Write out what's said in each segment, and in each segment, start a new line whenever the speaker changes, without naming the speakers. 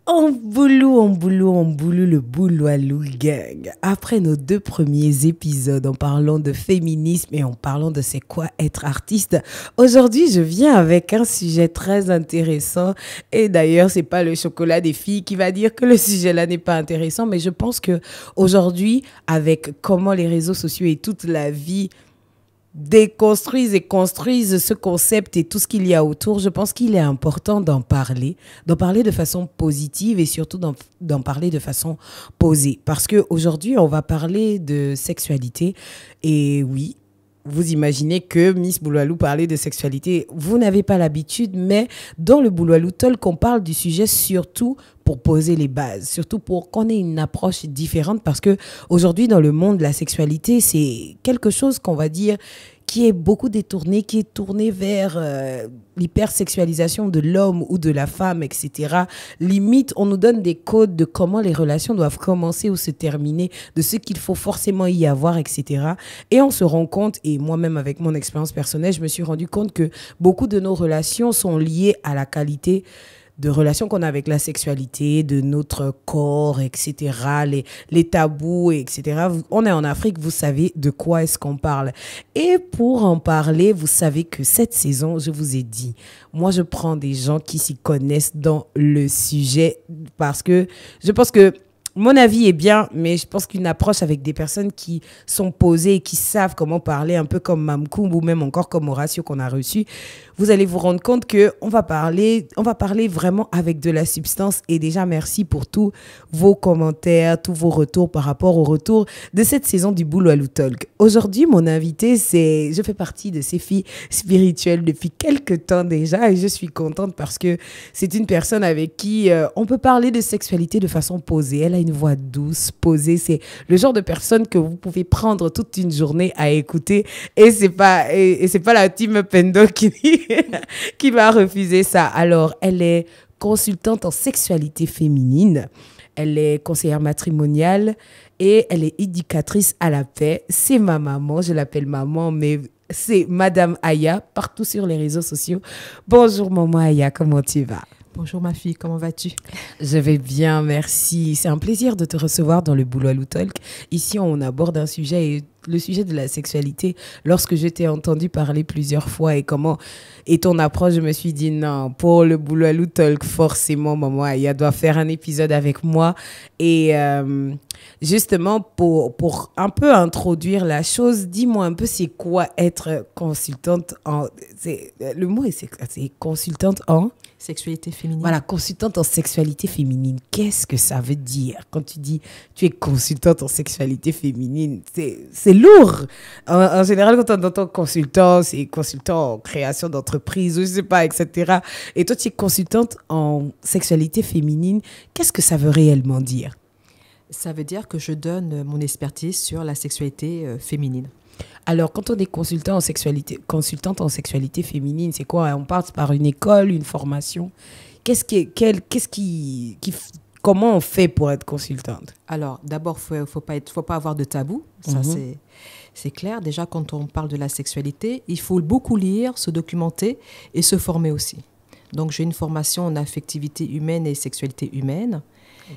En boulot, le Bouloilou Gang. Après nos 2 premiers épisodes en parlant de féminisme et en parlant de c'est quoi être artiste, aujourd'hui je viens avec un sujet très intéressant. Et d'ailleurs, c'est pas le chocolat des filles qui va dire que le sujet là n'est pas intéressant, mais je pense que aujourd'hui, avec comment les réseaux sociaux et toute la vie déconstruisent et construisent ce concept et tout ce qu'il y a autour, je pense qu'il est important d'en parler de façon positive et surtout d'en parler de façon posée. Parce qu'aujourd'hui, on va parler de sexualité et oui, vous imaginez que Miss Bouloilou parlait de sexualité. Vous n'avez pas l'habitude, mais dans le Bouloilou Talk, on parle du sujet surtout pour poser les bases, surtout pour qu'on ait une approche différente parce que aujourd'hui dans le monde, la sexualité, c'est quelque chose qu'on va dire qui est beaucoup détourné, qui est tourné vers l'hypersexualisation de l'homme ou de la femme, etc. Limite, on nous donne des codes de comment les relations doivent commencer ou se terminer, de ce qu'il faut forcément y avoir, etc. Et on se rend compte, et moi-même avec mon expérience personnelle, je me suis rendu compte que beaucoup de nos relations sont liées à la qualité de relations qu'on a avec la sexualité, de notre corps, etc., les tabous, etc. On est en Afrique, vous savez de quoi est-ce qu'on parle. Et pour en parler, vous savez que cette saison, je vous ai dit, moi, je prends des gens qui s'y connaissent dans le sujet parce que je pense que mon avis est bien, mais je pense qu'une approche avec des personnes qui sont posées et qui savent comment parler, un peu comme Mamkoum ou même encore comme Horatio qu'on a reçu, vous allez vous rendre compte qu'on va parler vraiment avec de la substance. Et déjà, merci pour tous vos commentaires, tous vos retours par rapport au retour de cette saison du Bouloilou Talk. Aujourd'hui, mon invité, je fais partie de ces filles spirituelles depuis quelques temps déjà et je suis contente parce que c'est une personne avec qui on peut parler de sexualité de façon posée. Elle a une voix douce, posée. C'est le genre de personne que vous pouvez prendre toute une journée à écouter et c'est pas la team Pendo qui va refuser ça. Alors, elle est consultante en sexualité féminine. Elle est conseillère matrimoniale et elle est éducatrice à la paix. C'est ma maman, je l'appelle maman, mais c'est Madame Aya partout sur les réseaux sociaux. Bonjour maman Aya, comment tu vas?
Bonjour ma fille, comment vas-tu?
Je vais bien, merci. C'est un plaisir de te recevoir dans le Bouloilou Talk. Ici, on aborde un sujet, le sujet de la sexualité. Lorsque je t'ai entendu parler plusieurs fois et ton approche, je me suis dit non, pour le Bouloilou Talk, forcément, maman Aya doit faire un épisode avec moi. Et justement, pour un peu introduire la chose, dis-moi un peu c'est quoi être consultante le mot c'est consultante en
sexualité féminine.
Voilà, consultante en sexualité féminine. Qu'est-ce que ça veut dire? Quand tu dis tu es consultante en sexualité féminine, c'est lourd. En général, quand on entend consultant, c'est consultant en création d'entreprise, je sais pas, etc. Et toi, tu es consultante en sexualité féminine. Qu'est-ce que ça veut réellement dire?
Ça veut dire que je donne mon expertise sur la sexualité féminine.
Alors, quand on est consultante en sexualité féminine, c'est quoi? On passe par une école, une formation. Comment on fait pour être consultante?
Alors, d'abord, faut pas avoir de tabou. Ça, c'est clair. Déjà, quand on parle de la sexualité, il faut beaucoup lire, se documenter et se former aussi. Donc, j'ai une formation en affectivité humaine et sexualité humaine.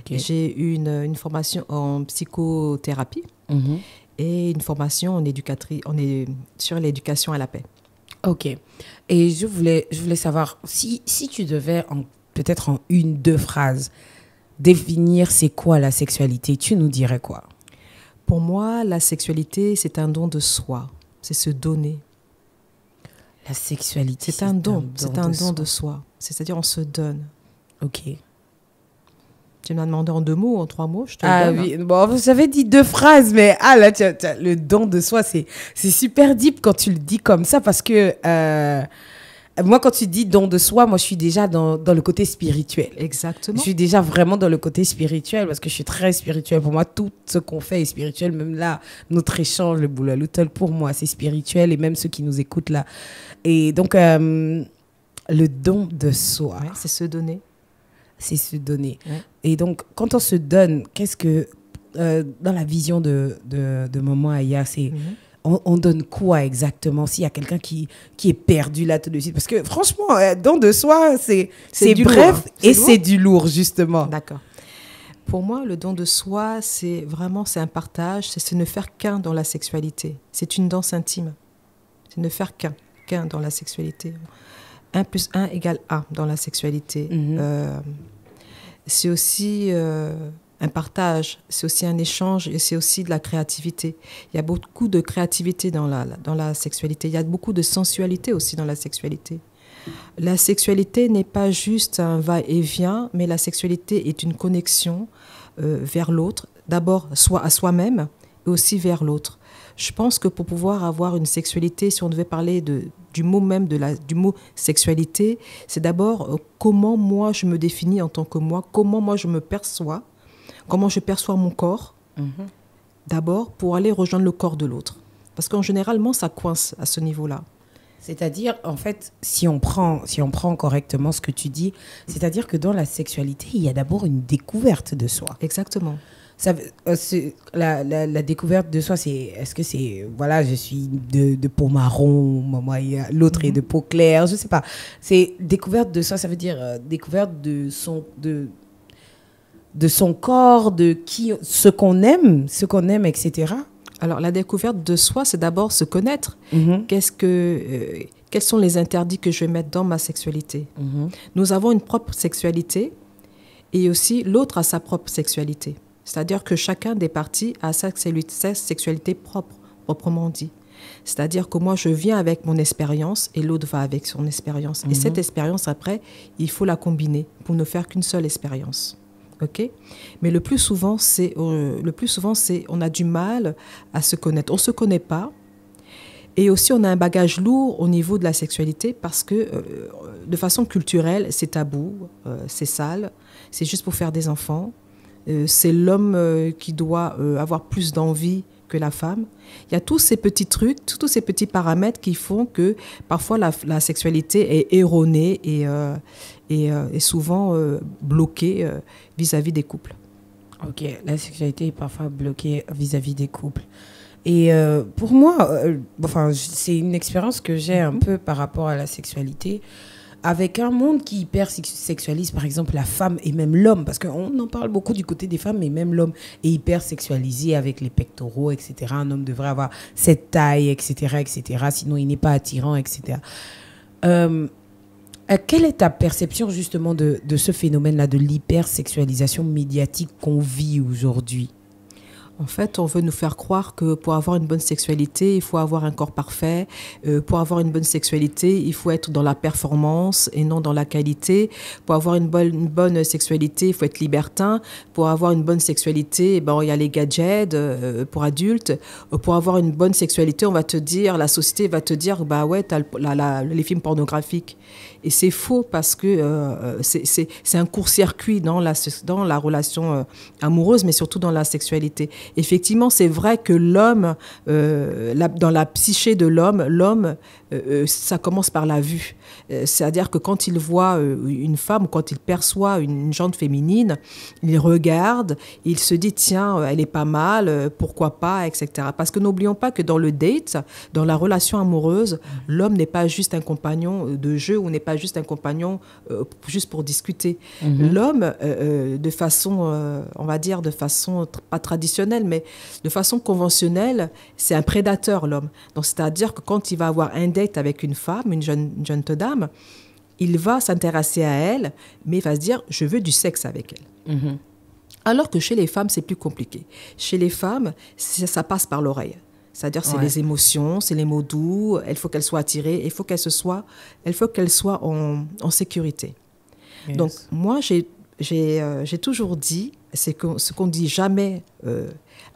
Okay. J'ai une formation en psychothérapie. Et une formation sur l'éducation à la paix.
Ok. Et je voulais savoir, si tu devais, peut-être en 1-2 phrases, définir c'est quoi la sexualité, tu nous dirais quoi?
Pour moi, la sexualité, c'est un don de soi. C'est se donner.
La sexualité,
c'est un don. C'est un don de soi. C'est-à-dire, on se donne.
Ok.
Tu m'as demandé en 2 mots, en 3 mots, je te le donne.
Oui, bon, vous avez dit 2 phrases, mais là, le don de soi, c'est super deep quand tu le dis comme ça, parce que moi, quand tu dis don de soi, moi, je suis déjà dans le côté spirituel.
Exactement.
Je suis déjà vraiment dans le côté spirituel, parce que je suis très spirituelle. Pour moi, tout ce qu'on fait est spirituel. Même là, notre échange, le Bouloilou Talk, pour moi, c'est spirituel, et même ceux qui nous écoutent là. Et donc, le don de soi.
Ouais, c'est se donner.
C'est se donner.
Ouais.
Et donc, quand on se donne, qu'est-ce que, dans la vision de maman Aya, on donne quoi exactement s'il y a quelqu'un qui est perdu là tout de suite? Parce que franchement, don de soi, c'est bref
lourd, hein.
et c'est du lourd, justement.
D'accord. Pour moi, le don de soi, c'est un partage, c'est ne faire qu'un dans la sexualité. C'est une danse intime. C'est ne faire qu'un dans la sexualité. 1 + 1 = 1 dans la sexualité. C'est aussi un partage, c'est aussi un échange et c'est aussi de la créativité. Il y a beaucoup de créativité dans la sexualité. Il y a beaucoup de sensualité aussi dans la sexualité. La sexualité n'est pas juste un va-et-vient, mais la sexualité est une connexion vers l'autre, d'abord à soi-même et aussi vers l'autre. Je pense que pour pouvoir avoir une sexualité, si on devait parler du mot même, du mot sexualité, c'est d'abord comment moi je me définis en tant que moi, comment moi je me perçois, comment je perçois mon corps, d'abord pour aller rejoindre le corps de l'autre. Parce qu'en généralement, ça coince à ce niveau-là.
C'est-à-dire, en fait, si on prend correctement ce que tu dis, c'est-à-dire que dans la sexualité, il y a d'abord une découverte de soi.
Exactement.
La découverte de soi, est-ce que c'est, voilà, je suis de peau marron, l'autre est de peau claire, je ne sais pas. C'est découverte de soi, ça veut dire découverte de son corps, de ce qu'on aime, etc.
Alors, la découverte de soi, c'est d'abord se connaître. Quels sont les interdits que je vais mettre dans ma sexualité? Nous avons une propre sexualité et aussi l'autre a sa propre sexualité. C'est-à-dire que chacun des parties a sa sexualité propre, proprement dit. C'est-à-dire que moi, je viens avec mon expérience et l'autre va avec son expérience. Et cette expérience, après, il faut la combiner pour ne faire qu'une seule expérience. Okay? Mais le plus souvent, c'est on a du mal à se connaître. On ne se connaît pas. Et aussi, on a un bagage lourd au niveau de la sexualité parce que, de façon culturelle, c'est tabou, c'est sale, c'est juste pour faire des enfants. C'est l'homme qui doit avoir plus d'envie que la femme. Il y a tous ces petits trucs, tous ces petits paramètres qui font que parfois la sexualité est erronée et souvent bloquée vis-à-vis des couples.
Ok, la sexualité est parfois bloquée vis-à-vis des couples. Et pour moi, c'est une expérience que j'ai un peu par rapport à la sexualité, avec un monde qui hypersexualise, par exemple, la femme et même l'homme, parce qu'on en parle beaucoup du côté des femmes, mais même l'homme est hypersexualisé avec les pectoraux, etc. Un homme devrait avoir cette taille, etc., sinon il n'est pas attirant, etc. Quelle est ta perception justement de ce phénomène-là, de l'hypersexualisation médiatique qu'on vit aujourd'hui ?
En fait, on veut nous faire croire que pour avoir une bonne sexualité, il faut avoir un corps parfait. Pour avoir une bonne sexualité, il faut être dans la performance et non dans la qualité. Pour avoir une bonne sexualité, il faut être libertin. Pour avoir une bonne sexualité, il y a les gadgets pour adultes. Pour avoir une bonne sexualité, la société va te dire, ouais, t'as les films pornographiques. Et c'est faux parce que c'est un court-circuit dans la relation amoureuse, mais surtout dans la sexualité. Effectivement, c'est vrai que l'homme, dans la psyché de l'homme, ça commence par la vue. C'est-à-dire que quand il voit une femme, quand il perçoit une jante féminine, il regarde, il se dit, tiens, elle est pas mal, pourquoi pas, etc. Parce que n'oublions pas que dans le date, dans la relation amoureuse, l'homme n'est pas juste un compagnon de jeu ou n'est pas juste un compagnon juste pour discuter. L'homme, de façon, on va dire, de façon pas traditionnelle, mais de façon conventionnelle, c'est un prédateur, l'homme. Donc, c'est-à-dire que quand il va avoir un date avec une femme, une jeune dame, il va s'intéresser à elle, mais il va se dire, je veux du sexe avec elle. Alors que chez les femmes, c'est plus compliqué. Chez les femmes, ça passe par l'oreille. C'est-à-dire, c'est les émotions, c'est les mots doux, il faut qu'elle soit attirée, il faut qu'elle soit en sécurité. Yes. Donc, moi, j'ai toujours dit, c'est ce qu'on dit jamais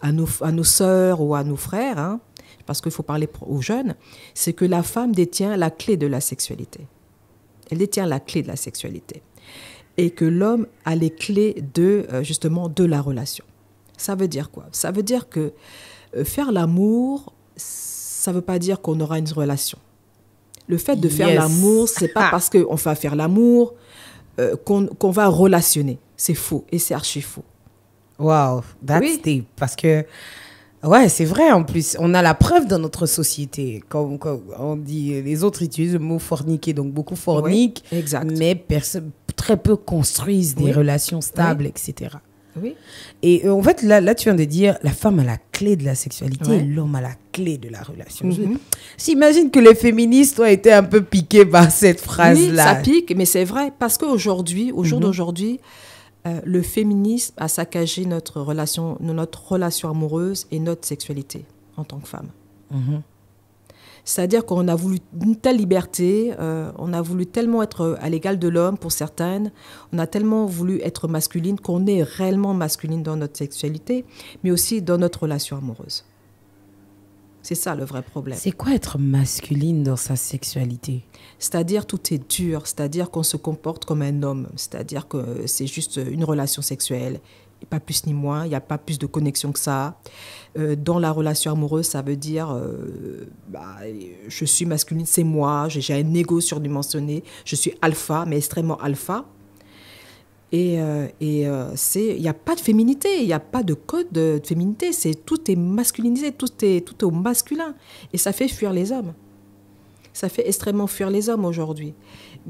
à nos sœurs ou à nos frères, hein, parce qu'il faut parler aux jeunes, c'est que la femme détient la clé de la sexualité. Elle détient la clé de la sexualité. Et que l'homme a les clés justement de la relation. Ça veut dire quoi? Ça veut dire que faire l'amour, ça ne veut pas dire qu'on aura une relation. Le fait de faire l'amour, ce n'est pas parce qu'on va faire l'amour qu'on va relationner. C'est faux et c'est archi faux.
Wow, that's deep. Parce que Ouais, c'est vrai en plus. On a la preuve dans notre société. Quand on dit, les autres utilisent le mot forniquer, donc beaucoup forniquent,
Oui, exact.
mais très peu construisent des
Oui.
relations stables,
Oui.
etc.
Oui.
Et en fait, là, tu viens de dire, la femme a la clé de la sexualité
Ouais.
et l'homme a la clé de la relation.
Mhm.
J'imagine que les féministes ont été un peu piqués par cette
Oui,
phrase-là.
ça pique, mais c'est vrai, parce qu'aujourd'hui, au jour d'aujourd'hui, le féminisme a saccagé notre relation amoureuse et notre sexualité en tant que femme.
Mhm.
C'est-à-dire qu'on a voulu une telle liberté, on a voulu tellement être à l'égal de l'homme pour certaines, on a tellement voulu être masculine qu'on est réellement masculine dans notre sexualité, mais aussi dans notre relation amoureuse. C'est ça le vrai problème.
C'est quoi être masculine dans sa sexualité?
C'est-à-dire tout est dur, c'est-à-dire qu'on se comporte comme un homme, c'est-à-dire que c'est juste une relation sexuelle, et pas plus ni moins, il n'y a pas plus de connexion que ça. Dans la relation amoureuse, ça veut dire je suis masculine, c'est moi, j'ai un ego surdimensionné, je suis alpha, mais extrêmement alpha. Et il n'y a pas de féminité, il n'y a pas de code de féminité, tout est masculinisé, tout est au masculin. Et ça fait fuir les hommes. Ça fait extrêmement fuir les hommes aujourd'hui.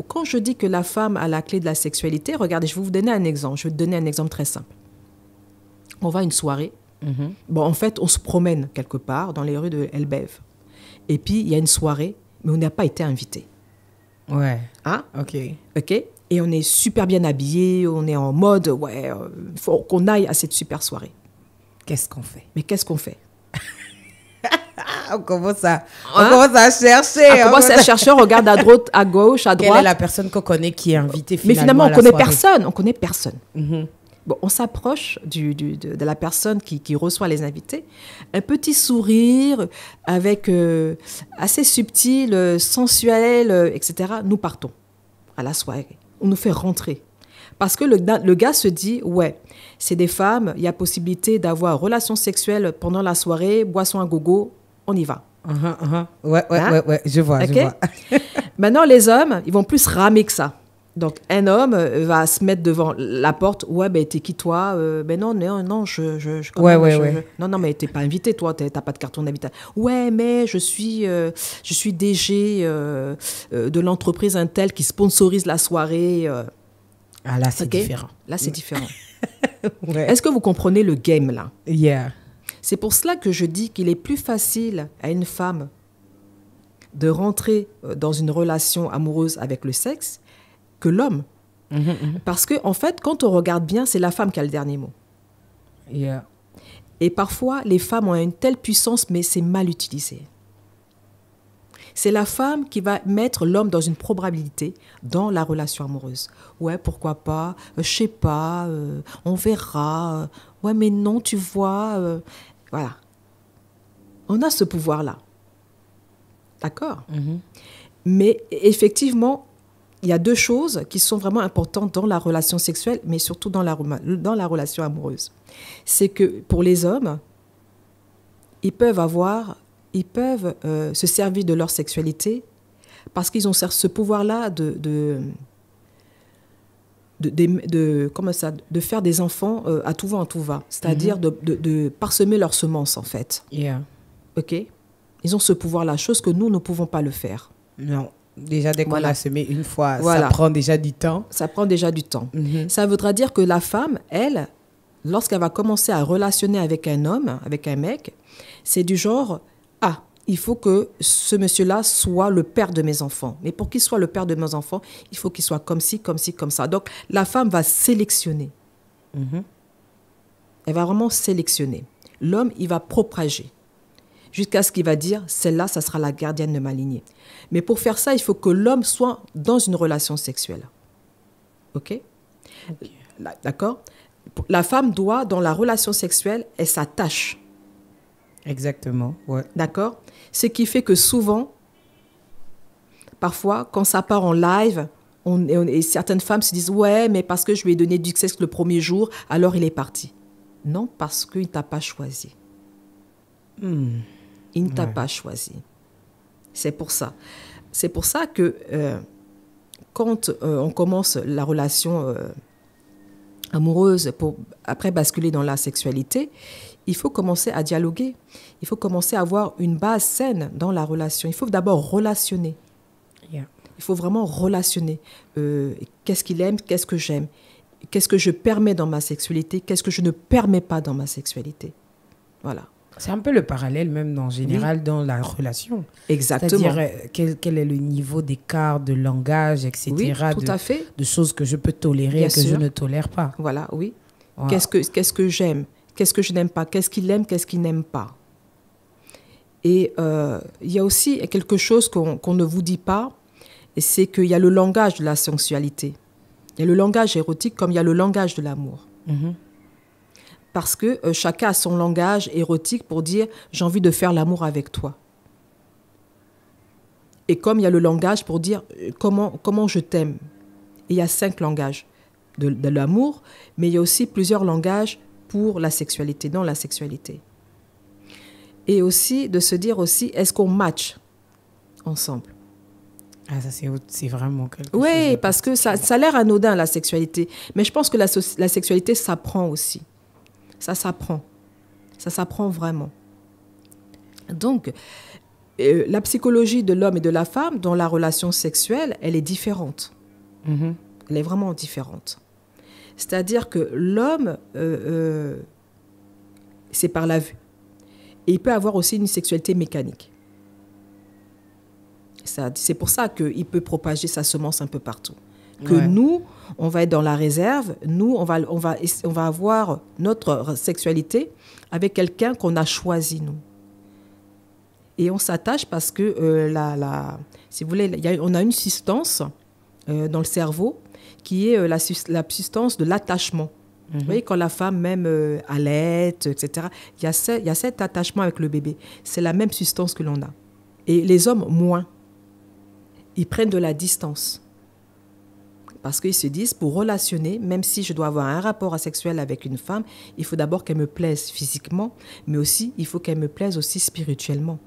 Quand je dis que la femme a la clé de la sexualité, regardez, je vais vous donner un exemple. Je vais vous donner un exemple très simple. On va à une soirée. Bon, en fait, on se promène quelque part dans les rues de Elbeuf. Et puis, il y a une soirée, mais on n'a pas été invité.
Ouais.
Hein?
OK.
OK? Et on est super bien habillés, on est en mode, il faut qu'on aille à cette super soirée.
Qu'est-ce qu'on fait?
Mais qu'est-ce qu'on fait?
On commence à chercher.
On commence à chercher, on regarde à droite, à gauche, à droite.
Quelle est la personne qu'on connaît qui est invitée finalement?
Mais finalement,
à
on
la
connaît
soirée?
personne. On connaît personne.
Mhm.
Bon, on s'approche de la personne qui reçoit les invités. Un petit sourire avec assez subtil, sensuel, etc. Nous partons à la soirée. On nous fait rentrer. Parce que le gars se dit, ouais, c'est des femmes, il y a possibilité d'avoir relation sexuelle pendant la soirée, boisson à gogo, on y va.
Ouais, je vois.
Maintenant, les hommes, ils vont plus ramer que ça. Donc, un homme va se mettre devant la porte. Ouais, ben, t'es qui, toi? Ben non, non, mais t'es pas invité, toi, t'as pas de carton d'invitation. Ouais, mais je suis DG de l'entreprise Intel qui sponsorise la soirée.
Ah, là, c'est différent.
Là, c'est différent.
Ouais.
Est-ce que vous comprenez le game, là?
Yeah.
C'est pour cela que je dis qu'il est plus facile à une femme de rentrer dans une relation amoureuse avec le sexe que l'homme. Parce que, en fait, quand on regarde bien, c'est la femme qui a le dernier mot.
Yeah.
Et parfois, les femmes ont une telle puissance, mais c'est mal utilisé. C'est la femme qui va mettre l'homme dans une probabilité dans la relation amoureuse. Ouais, pourquoi pas, je sais pas, on verra. Ouais, mais non, tu vois. Voilà. On a ce pouvoir-là. D'accord? Mais effectivement, il y a deux choses qui sont vraiment importantes dans la relation sexuelle, mais surtout dans la relation amoureuse. C'est que pour les hommes, ils peuvent se servir de leur sexualité parce qu'ils ont ce pouvoir-là de faire des enfants à tout va, en tout va. C'est-à-dire de parsemer leurs semences, en fait.
Yeah.
OK? Ils ont ce pouvoir-là, chose que nous ne pouvons pas le faire.
Non. Déjà, dès qu'on a semé une fois,
Voilà.
ça prend déjà du temps.
Ça prend déjà du temps. Ça voudra dire que la femme, elle, lorsqu'elle va commencer à relationner avec un homme, avec un mec, c'est du genre, il faut que ce monsieur-là soit le père de mes enfants. Mais pour qu'il soit le père de mes enfants, il faut qu'il soit comme ci, comme ci, comme ça. Donc, la femme va sélectionner. Elle va vraiment sélectionner. L'homme, il va propager. Jusqu'à ce qu'il va dire, celle-là, ça sera la gardienne de ma lignée. Mais pour faire ça, il faut que l'homme soit dans une relation sexuelle. OK? D'accord? La femme doit, dans la relation sexuelle, elle s'attache.
Exactement, ouais.
D'accord? Ce qui fait que souvent, parfois, quand ça part en live, et certaines femmes se disent « Ouais, mais parce que je lui ai donné du sexe le premier jour, alors il est parti. » Non, parce qu'il ne t'a pas choisi. Il ne t'a pas choisi. C'est pour ça. C'est pour ça que quand on commence la relation amoureuse pour après basculer dans la sexualité, il faut commencer à dialoguer. Il faut commencer à avoir une base saine dans la relation. Il faut d'abord relationner.
Yeah.
Il faut vraiment relationner. Qu'est-ce qu'il aime, qu'est-ce que j'aime, qu'est-ce que je permets dans ma sexualité, qu'est-ce que je ne permets pas dans ma sexualité. Voilà.
C'est un peu le parallèle même en général dans la relation.
Exactement.
C'est-à-dire quel est le niveau d'écart de langage, etc.
Oui, tout à fait.
De choses que je peux tolérer
Bien
et que
sûr.
je ne tolère pas.
Voilà, oui.
Wow.
Qu'est-ce que j'aime, qu'est-ce que je n'aime pas, qu'est-ce qu'il aime, qu'est-ce qu'il n'aime pas. Et il y a aussi quelque chose qu'on ne vous dit pas, et c'est qu'il y a le langage de la sensualité. Il y a le langage érotique comme il y a le langage de l'amour.
Mm-hmm.
Parce que chacun a son langage érotique pour dire « j'ai envie de faire l'amour avec toi ». Et comme il y a le langage pour dire « comment je t'aime ». Et il y a 5 langages de l'amour, mais il y a aussi plusieurs langages pour la sexualité, dans la sexualité. Et aussi de se dire aussi, est-ce qu'on match ensemble?
Ah, ça c'est vraiment quelque chose.
Oui, parce que ça a l'air anodin, la sexualité. Mais je pense que la sexualité s'apprend aussi. Ça s'apprend. Ça s'apprend vraiment. Donc, la psychologie de l'homme et de la femme dans la relation sexuelle, elle est différente.
Mm-hmm.
Elle est vraiment différente. C'est-à-dire que l'homme, c'est par la vue. Et il peut avoir aussi une sexualité mécanique. C'est pour ça qu'il peut propager sa semence un peu partout. Que
Ouais.
nous, on va être dans la réserve, nous, on va avoir notre sexualité avec quelqu'un qu'on a choisi, nous. Et on s'attache parce que, si vous voulez, on a une substance dans le cerveau qui est la substance de l'attachement.
Mm-hmm.
Vous voyez, quand la femme même allait, etc., il y a cet attachement avec le bébé. C'est la même substance que l'on a. Et les hommes, moins. Ils prennent de la distance. Parce qu'ils se disent, pour relationner, même si je dois avoir un rapport sexuel avec une femme, il faut d'abord qu'elle me plaise physiquement, mais aussi, il faut qu'elle me plaise aussi spirituellement.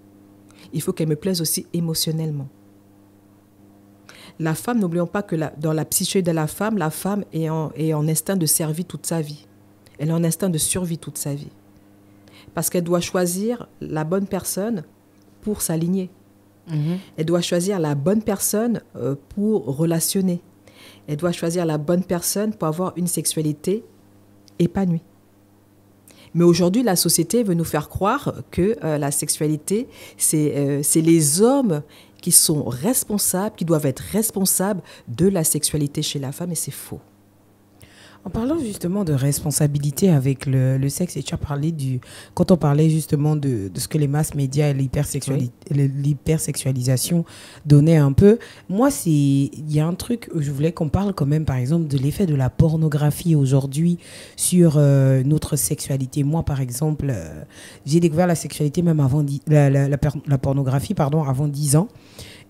Il faut qu'elle me plaise aussi émotionnellement. La femme, n'oublions pas que dans la psyché de la femme est en instinct de survie toute sa vie. Elle est en instinct de survie toute sa vie. Parce qu'elle doit choisir la bonne personne pour s'aligner.
Mm-hmm.
Elle doit choisir la bonne personne pour relationner. Elle doit choisir la bonne personne pour avoir une sexualité épanouie. Mais aujourd'hui, la société veut nous faire croire que la sexualité, c'est les hommes qui sont responsables, qui doivent être responsables de la sexualité chez la femme, et c'est faux.
En parlant justement de responsabilité avec le sexe, et tu as parlé quand on parlait justement de ce que les masses médias et l'hypersexualisation donnaient un peu, moi, il y a un truc où je voulais qu'on parle quand même, par exemple, de l'effet de la pornographie aujourd'hui sur notre sexualité. Moi, par exemple, j'ai découvert la sexualité même avant, la pornographie, pardon, avant 10 ans.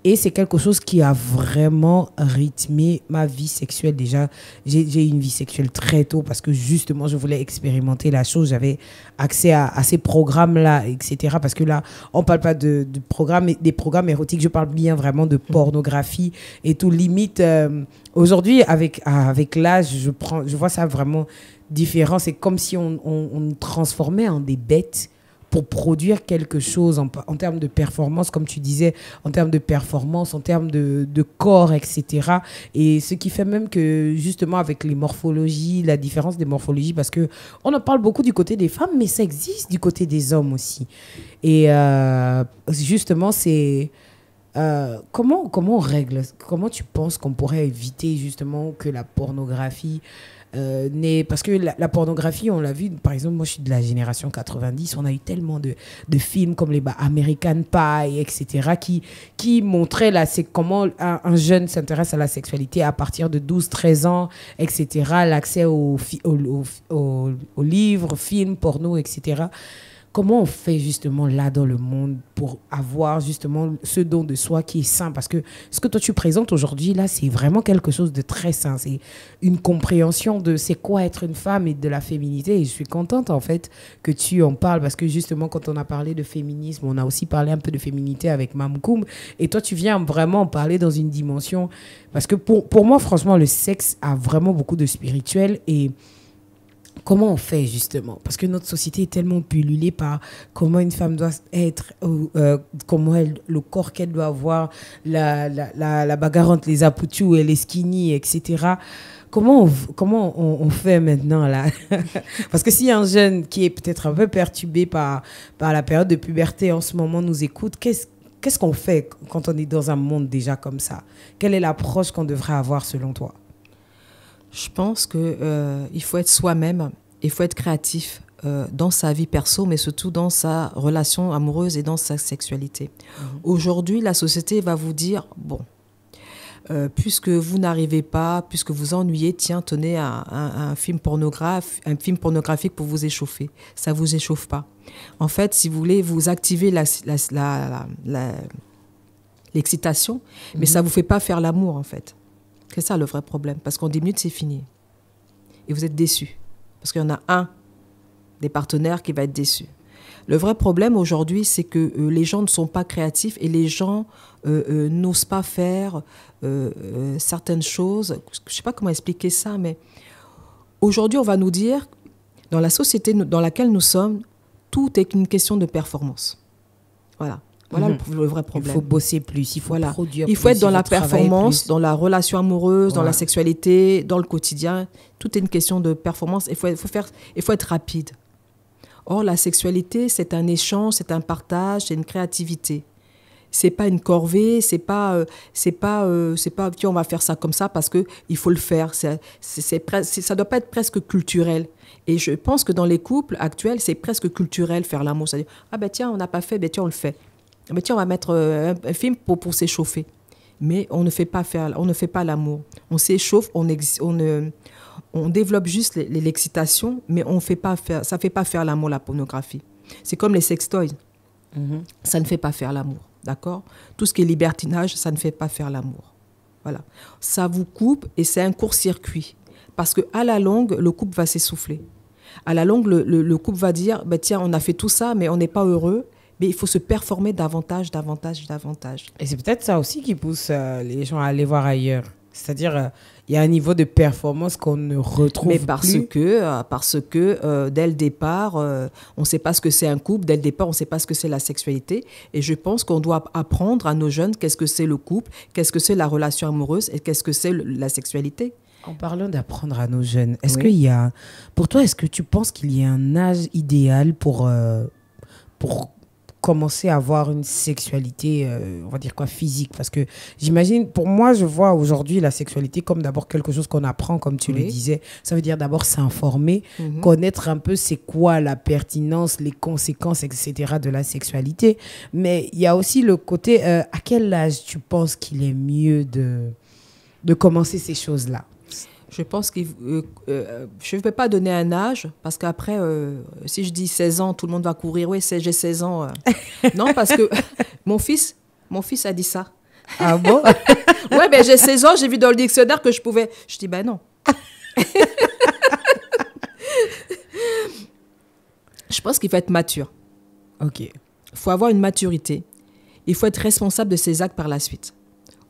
Et c'est quelque chose qui a vraiment rythmé ma vie sexuelle. Déjà, j'ai eu une vie sexuelle très tôt parce que justement, je voulais expérimenter la chose. J'avais accès à ces programmes-là, etc. Parce que là, on ne parle pas des programmes érotiques. Je parle bien vraiment de pornographie et tout. Limite, aujourd'hui, avec l'âge, je vois ça vraiment différent. C'est comme si on nous transformait en des bêtes pour produire quelque chose en termes de performance, comme tu disais, en termes de performance, en termes de corps, etc. Et ce qui fait même que, justement, avec les morphologies, la différence des morphologies, parce qu'on en parle beaucoup du côté des femmes, mais ça existe du côté des hommes aussi. Et justement, c'est... comment on règle, comment tu penses qu'on pourrait éviter, justement, que la pornographie... parce que la pornographie, on l'a vu, par exemple, moi je suis de la génération 90, on a eu tellement de films comme les American Pie, etc., qui montraient comment un jeune s'intéresse à la sexualité à partir de 12-13 ans, etc., l'accès aux livres, films, porno, etc. Comment on fait justement là dans le monde pour avoir justement ce don de soi qui est sain? Parce que ce que toi tu présentes aujourd'hui, là, c'est vraiment quelque chose de très sain. C'est une compréhension de c'est quoi être une femme et de la féminité. Et je suis contente en fait que tu en parles parce que justement quand on a parlé de féminisme, on a aussi parlé un peu de féminité avec Mamkoum. Et toi tu viens vraiment en parler dans une dimension... Parce que pour moi, franchement, le sexe a vraiment beaucoup de spirituel et... comment on fait justement? Parce que notre société est tellement pullulée par comment une femme doit être, comment le corps qu'elle doit avoir, la bagarre entre les apoutis et les skinny, etc. Comment on fait maintenant là? Parce que s'il y a un jeune qui est peut-être un peu perturbé par la période de puberté en ce moment nous écoute, qu'est-ce qu'on fait quand on est dans un monde déjà comme ça? Quelle est l'approche qu'on devrait avoir selon toi?
Je pense qu'il faut être soi-même, il faut être créatif dans sa vie perso, mais surtout dans sa relation amoureuse et dans sa sexualité. Aujourd'hui, la société va vous dire, bon, puisque vous n'arrivez pas, puisque vous ennuyez, tiens, tenez un film pornographique pour vous échauffer. Ça ne vous échauffe pas. En fait, si vous voulez, vous activez l'excitation, mais ça ne vous fait pas faire l'amour, en fait. C'est ça le vrai problème, parce qu'en 10 minutes, c'est fini. Et vous êtes déçus, parce qu'il y en a un des partenaires qui va être déçu. Le vrai problème aujourd'hui, c'est que les gens ne sont pas créatifs et les gens n'osent pas faire certaines choses. Je ne sais pas comment expliquer ça, mais aujourd'hui, on va nous dire, dans la société dans laquelle nous sommes, tout est une question de performance. Voilà. Voilà le vrai problème.
Il faut bosser plus, il faut produire plus.
Il faut être dans la performance, dans la relation amoureuse, dans la sexualité, dans le quotidien. Tout est une question de performance. Il faut être rapide. Or, la sexualité, c'est un échange, c'est un partage, c'est une créativité. C'est pas une corvée, c'est pas tiens, on va faire ça comme ça parce que il faut le faire. Ça doit pas être presque culturel. Et je pense que dans les couples actuels, c'est presque culturel faire l'amour. C'est-à-dire, ah ben tiens, on n'a pas fait, ben tiens, on le fait. Ben tiens, on va mettre un film pour s'échauffer. Mais on ne fait pas l'amour. On s'échauffe, on développe juste l'excitation, mais ça ne fait pas faire l'amour, la pornographie. C'est comme les sextoys. Ça ne fait pas faire l'amour, d'accord? Tout ce qui est libertinage, ça ne fait pas faire l'amour. Voilà. Ça vous coupe et c'est un court-circuit. Parce qu'à la longue, le couple va s'essouffler. À la longue, le couple va dire, bah, tiens, on a fait tout ça, mais on n'est pas heureux. Mais il faut se performer davantage.
Et c'est peut-être ça aussi qui pousse les gens à aller voir ailleurs. C'est-à-dire, il y a un niveau de performance qu'on ne retrouve plus.
Mais parce que dès le départ, on ne sait pas ce que c'est un couple. Dès le départ, on ne sait pas ce que c'est la sexualité. Et je pense qu'on doit apprendre à nos jeunes qu'est-ce que c'est le couple, qu'est-ce que c'est la relation amoureuse et qu'est-ce que c'est la sexualité.
En parlant d'apprendre à nos jeunes, pour toi, est-ce que tu penses qu'il y a un âge idéal pour commencer à avoir une sexualité, on va dire quoi, physique? Parce que j'imagine, pour moi, je vois aujourd'hui la sexualité comme d'abord quelque chose qu'on apprend, comme tu le disais. Ça veut dire d'abord s'informer, connaître un peu c'est quoi la pertinence, les conséquences, etc. de la sexualité. Mais il y a aussi le côté, à quel âge tu penses qu'il est mieux de commencer ces choses-là?
Je pense que je ne vais pas donner un âge, parce qu'après, si je dis 16 ans, tout le monde va courir. Oui, j'ai 16 ans. Non, parce que mon fils a dit ça.
Ah bon?
Ouais, ben j'ai 16 ans, j'ai vu dans le dictionnaire que je pouvais. Je dis, ben non. Je pense qu'il faut être mature.
Ok.
Il faut avoir une maturité. Il faut être responsable de ses actes par la suite.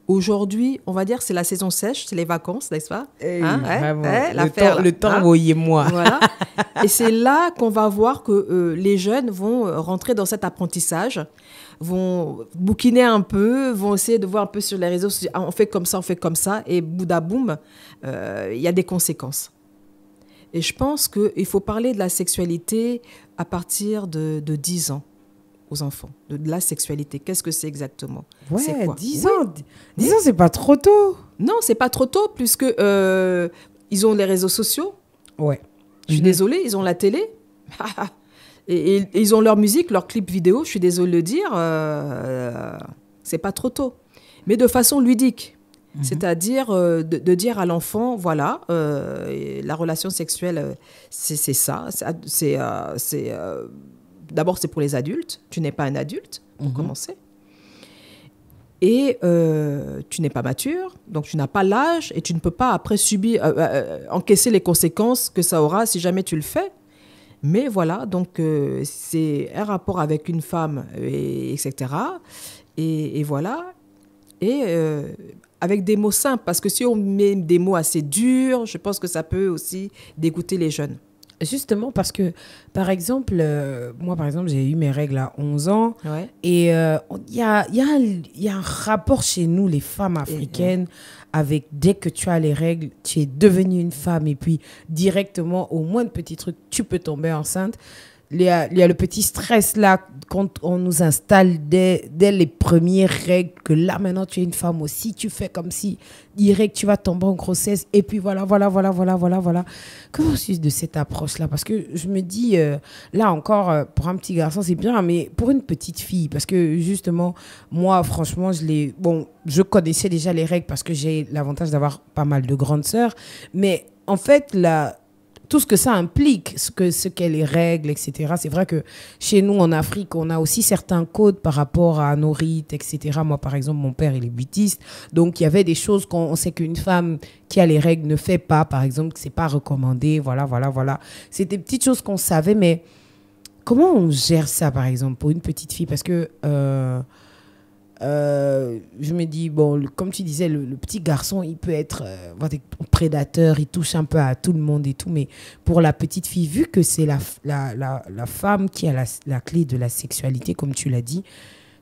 Aujourd'hui, on va dire que c'est la saison sèche, c'est les vacances, n'est-ce pas?
Vraiment. Le temps,
hein?
voyez-moi.
Voilà. Et c'est là qu'on va voir que les jeunes vont rentrer dans cet apprentissage, vont bouquiner un peu, vont essayer de voir un peu sur les réseaux, on fait comme ça, et boudaboum, il y a des conséquences. Et je pense qu'il faut parler de la sexualité à partir de 10 ans. Aux enfants, de la sexualité. Qu'est-ce que c'est exactement?
Ouais,
c'est quoi?
10 ans. 10 ans, c'est pas trop tôt.
Non, c'est pas trop tôt, puisque ils ont les réseaux sociaux.
Ouais.
Je suis désolée, ils ont la télé. et ils ont leur musique, leur clip vidéo, je suis désolée de le dire. C'est pas trop tôt. Mais de façon ludique. C'est-à-dire de dire à l'enfant, voilà, la relation sexuelle, c'est ça. D'abord, c'est pour les adultes. Tu n'es pas un adulte, pour commencer. Et tu n'es pas mature, donc tu n'as pas l'âge et tu ne peux pas après encaisser les conséquences que ça aura si jamais tu le fais. Mais voilà, donc c'est un rapport avec une femme, etc. Et voilà. Et avec des mots simples, parce que si on met des mots assez durs, je pense que ça peut aussi dégoûter les jeunes.
Justement, parce que, par exemple, moi, par exemple, j'ai eu mes règles à 11 ans.
Ouais.
Et il y a un rapport chez nous, les femmes africaines, avec dès que tu as les règles, tu es devenue une femme. Et puis, directement, au moindre petit truc, tu peux tomber enceinte. Il y a le petit stress là, quand on nous installe dès les premières règles, que là, maintenant, tu es une femme aussi, tu fais comme si, direct, tu vas tomber en grossesse. Et puis, voilà. Comment je suis de cette approche-là? Parce que je me dis, là encore, pour un petit garçon, c'est bien, mais pour une petite fille, parce que justement, moi, franchement, je connaissais déjà les règles parce que j'ai l'avantage d'avoir pas mal de grandes sœurs. Mais en fait, tout ce que ça implique, ce qu'est les règles, etc. C'est vrai que chez nous, en Afrique, on a aussi certains codes par rapport à nos rites, etc. Moi, par exemple, mon père, il est bouddhiste. Donc, il y avait des choses qu'on sait qu'une femme qui a les règles ne fait pas, par exemple, que c'est pas recommandé. Voilà. C'est des petites choses qu'on savait, mais comment on gère ça, par exemple, pour une petite fille? Parce que je me dis, bon, comme tu disais, le petit garçon, il peut être prédateur, il touche un peu à tout le monde et tout, mais pour la petite fille, vu que c'est la femme qui a la clé de la sexualité, comme tu l'as dit,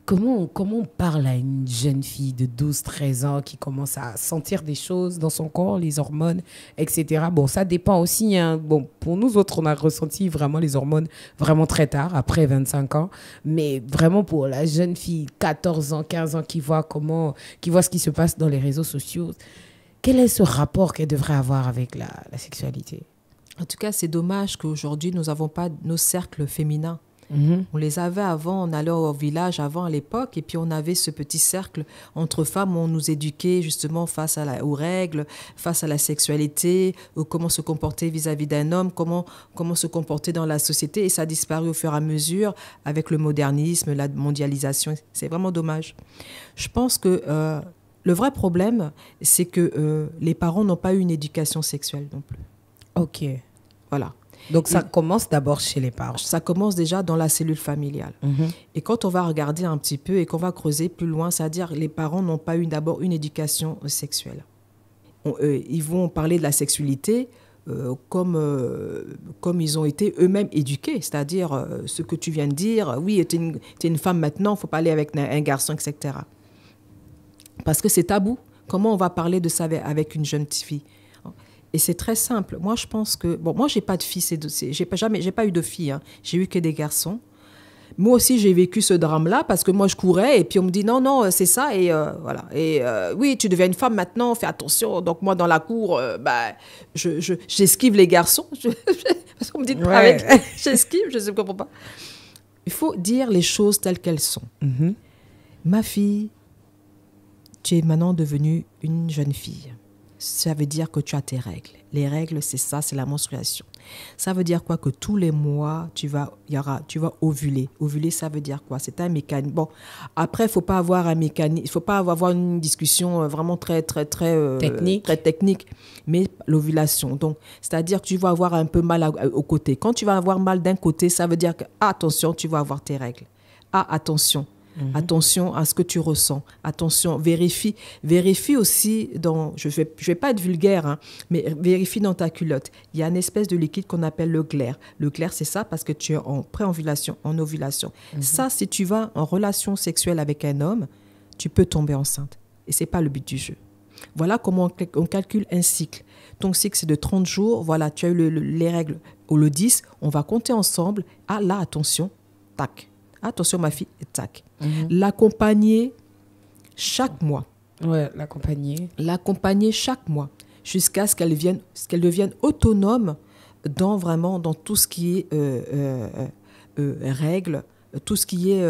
comment on parle à une jeune fille de 12-13 ans qui commence à sentir des choses dans son corps, les hormones, etc. Bon, ça dépend aussi. Hein. Bon, pour nous autres, on a ressenti vraiment les hormones vraiment très tard, après 25 ans. Mais vraiment pour la jeune fille, 14 ans, 15 ans, qui voit ce qui se passe dans les réseaux sociaux, quel est ce rapport qu'elle devrait avoir avec la sexualité?
En tout cas, c'est dommage qu'aujourd'hui, nous n'avons pas nos cercles féminins.
Mm-hmm.
On les avait avant, on allait au village avant à l'époque, et puis on avait ce petit cercle entre femmes où on nous éduquait justement face aux règles, face à la sexualité, comment se comporter vis-à-vis d'un homme, comment se comporter dans la société, et ça a disparu au fur et à mesure avec le modernisme, la mondialisation. C'est vraiment dommage. Je pense que le vrai problème, c'est que les parents n'ont pas eu une éducation sexuelle non plus.
Ok.
Voilà.
Donc, ça commence d'abord chez les parents.
Ça commence déjà dans la cellule familiale.
Mm-hmm.
Et quand on va regarder un petit peu et qu'on va creuser plus loin, c'est-à-dire les parents n'ont pas eu d'abord une éducation sexuelle. Ils vont parler de la sexualité comme ils ont été eux-mêmes éduqués. C'est-à-dire ce que tu viens de dire, oui, tu es une femme maintenant, il ne faut pas aller avec un garçon, etc. Parce que c'est tabou. Comment on va parler de ça avec une jeune fille ? Et c'est très simple. Moi, je pense que... Bon, moi, je n'ai pas de fils. J'ai pas eu de filles. Hein. J'ai eu que des garçons. Moi aussi, j'ai vécu ce drame-là parce que moi, je courais et puis on me dit non, c'est ça. Et voilà. Et oui, tu deviens une femme maintenant, fais attention. Donc, moi, dans la cour, j'esquive les garçons. Parce qu'on me dit j'esquive, je ne comprends pas. Il faut dire les choses telles qu'elles sont.
Mm-hmm.
Ma fille, tu es maintenant devenue une jeune fille. Ça veut dire que tu as tes règles. Les règles, c'est ça, c'est la menstruation. Ça veut dire quoi? Que tous les mois, tu vas ovuler. Ovuler, ça veut dire quoi? C'est un mécanisme. Bon, après, il ne faut pas avoir un mécanisme, il ne faut pas avoir une discussion vraiment très technique, mais l'ovulation. Donc, c'est-à-dire que tu vas avoir un peu mal au côté. Quand tu vas avoir mal d'un côté, ça veut dire que, attention, tu vas avoir tes règles. Attention. Mm-hmm. Attention à ce que tu ressens. Attention, vérifie aussi je vais pas être vulgaire, hein, mais vérifie dans ta culotte. Il y a une espèce de liquide qu'on appelle le glaire. Le glaire, c'est ça parce que tu es en préovulation, en ovulation. Mm-hmm. Ça, si tu vas en relation sexuelle avec un homme, tu peux tomber enceinte. Et c'est pas le but du jeu. Voilà comment on calcule un cycle. Ton cycle, c'est de 30 jours. Voilà, tu as eu les règles au le 10. On va compter ensemble. Ah là, attention, tac. Attention, ma fille, tac. Mm-hmm. L'accompagner chaque mois.
Ouais, l'accompagner
chaque mois jusqu'à ce qu'elle devienne autonome dans tout ce qui est règles, tout ce qui est,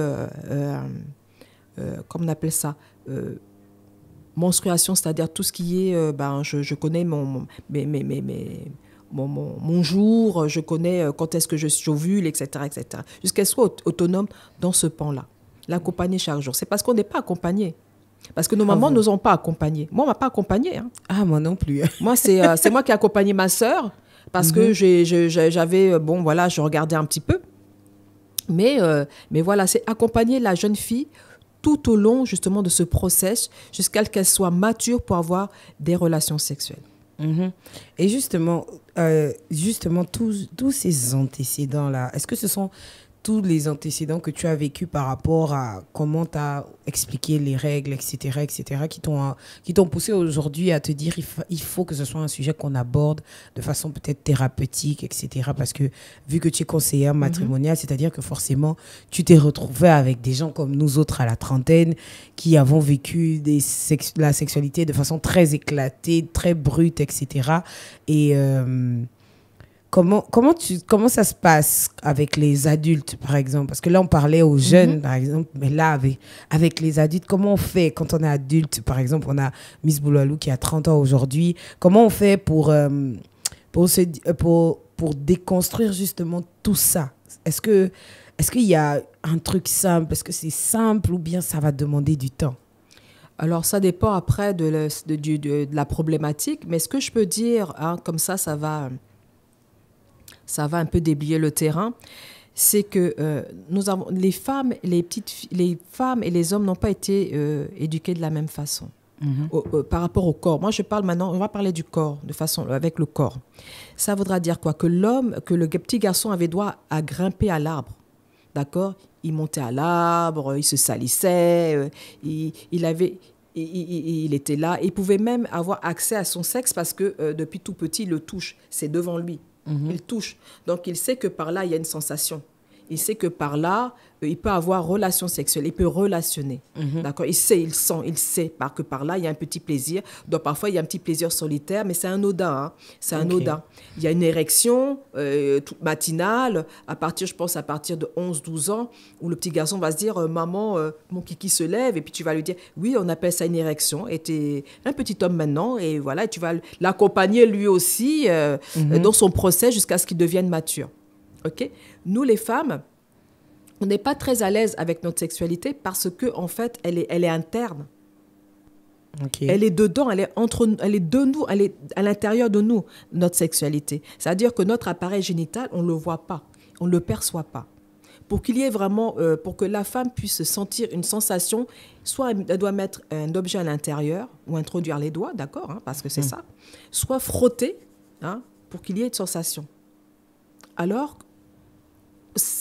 comment on appelle ça, menstruation, c'est-à-dire tout ce qui est, je connais mon jour, je connais quand est-ce que j'ovule, etc., etc. Jusqu'à ce qu'elle soit autonome dans ce pan-là. L'accompagner chaque jour. C'est parce qu'on n'est pas accompagné. Parce que nos mamans ne nous ont pas accompagnés. Moi, on ne m'a pas accompagné. Hein.
Ah, moi non plus.
Moi, c'est moi qui ai accompagné ma sœur parce que j'avais, je regardais un petit peu. Mais voilà, c'est accompagner la jeune fille tout au long, justement, de ce process jusqu'à ce qu'elle soit mature pour avoir des relations sexuelles.
Mhm. Et justement tous ces antécédents-là, est-ce que ce sont tous les antécédents que tu as vécu par rapport à comment tu as expliqué les règles, etc., qui t'ont poussé aujourd'hui à te dire il faut que ce soit un sujet qu'on aborde de façon peut-être thérapeutique, etc. Parce que vu que tu es conseillère matrimoniale, c'est-à-dire que forcément, tu t'es retrouvée avec des gens comme nous autres à la trentaine qui avons vécu la sexualité de façon très éclatée, très brute, etc. Et comment ça se passe avec les adultes, par exemple? Parce que là, on parlait aux jeunes, par exemple, mais là, avec les adultes, comment on fait quand on est adulte? Par exemple, on a Miss Boulalou qui a 30 ans aujourd'hui. Comment on fait pour déconstruire justement tout ça? Est-ce qu'il y a un truc simple? Est-ce que c'est simple ou bien ça va demander du temps?
Alors, ça dépend après de la problématique, mais ce que je peux dire, hein, comme ça va un peu déblayer le terrain, c'est que les femmes et les hommes n'ont pas été éduqués de la même façon. Par rapport au corps. Moi, je parle maintenant, on va parler du corps, avec le corps. Ça voudra dire quoi? Que le petit garçon avait droit à grimper à l'arbre. D'accord? Il montait à l'arbre, il se salissait, il était là. Il pouvait même avoir accès à son sexe parce que depuis tout petit, il le touche. C'est devant lui. Il touche. Donc, il sait que par là, il y a une sensation. Il sait que par là, il peut avoir relation sexuelle, il peut relationner. D'accord? Il sait, il sent, il sait que par là, il y a un petit plaisir. Donc, parfois, il y a un petit plaisir solitaire, mais c'est anodin. Hein? C'est anodin. Il y a une érection toute matinale, je pense à partir de 11-12 ans, où le petit garçon va se dire « Maman, mon kiki se lève », et puis tu vas lui dire « Oui, on appelle ça une érection, et tu es un petit homme maintenant, et voilà, et tu vas l'accompagner lui aussi dans son procès jusqu'à ce qu'il devienne mature. » Okay? Nous, les femmes, on n'est pas très à l'aise avec notre sexualité parce que en fait, elle est interne. Okay. Elle est dedans, elle est de nous, elle est à l'intérieur de nous, notre sexualité. C'est-à-dire que notre appareil génital, on ne le voit pas, on ne le perçoit pas. Pour qu'il y ait vraiment, pour que la femme puisse sentir une sensation, soit elle doit mettre un objet à l'intérieur ou introduire les doigts, d'accord, hein, parce que c'est ça, soit frotter, hein, pour qu'il y ait une sensation. Alors,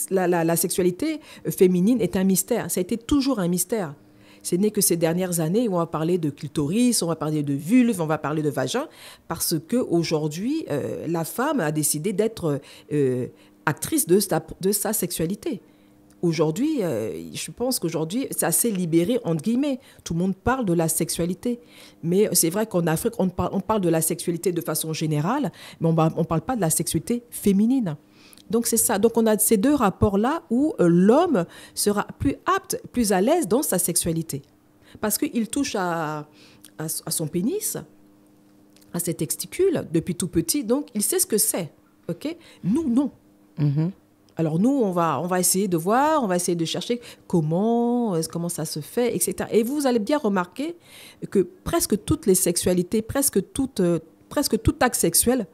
la sexualité féminine est un mystère. Ça a été toujours un mystère. Ce n'est que ces dernières années où on va parler de clitoris, on va parler de vulve, on va parler de vagin, parce qu'aujourd'hui, la femme a décidé d'être actrice de sa sexualité. Aujourd'hui, je pense qu'aujourd'hui, c'est assez libéré, entre guillemets. Tout le monde parle de la sexualité. Mais c'est vrai qu'en Afrique, on parle de la sexualité de façon générale, mais on ne parle pas de la sexualité féminine. Donc, c'est ça. Donc, on a ces deux rapports-là où l'homme sera plus apte, plus à l'aise dans sa sexualité. Parce qu'il touche à son pénis, à ses testicules, depuis tout petit. Donc, il sait ce que c'est. OK? Nous, non. Alors, nous, on va essayer de voir, on va essayer de chercher comment ça se fait, etc. Et vous allez bien remarquer que presque toutes les sexualités, presque tout acte sexuel,